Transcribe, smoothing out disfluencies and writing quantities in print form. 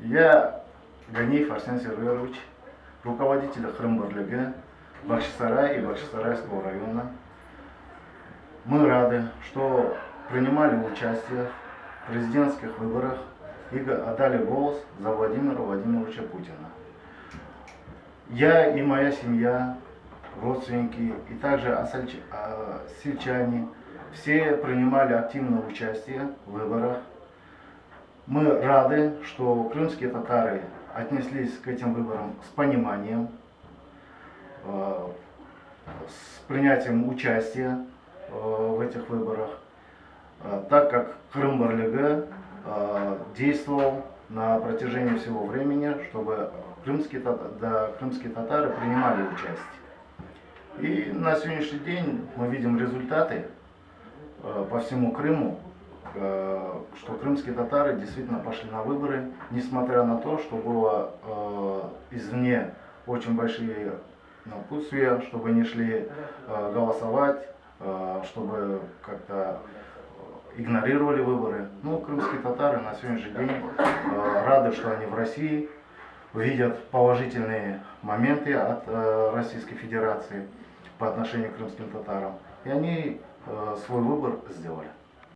Я Ганиев Арсен Серверович, руководитель Крым-Барлиги, Бахчисарай и Бахчисарайского района. Мы рады, что принимали участие в президентских выборах и отдали голос за Владимира Владимировича Путина. Я и моя семья, родственники и также сельчане, все принимали активное участие в выборах. Мы рады, что крымские татары отнеслись к этим выборам с пониманием, с принятием участия в этих выборах, так как Крым-Барлига действовал на протяжении всего времени, чтобы крымские татары принимали участие. И на сегодняшний день мы видим результаты по всему Крыму, что крымские татары действительно пошли на выборы, несмотря на то, что было извне очень большие напутствия, чтобы не шли голосовать, чтобы как-то игнорировали выборы. Но крымские татары на сегодняшний день рады, что они в России, видят положительные моменты от Российской Федерации по отношению к крымским татарам. И они свой выбор сделали.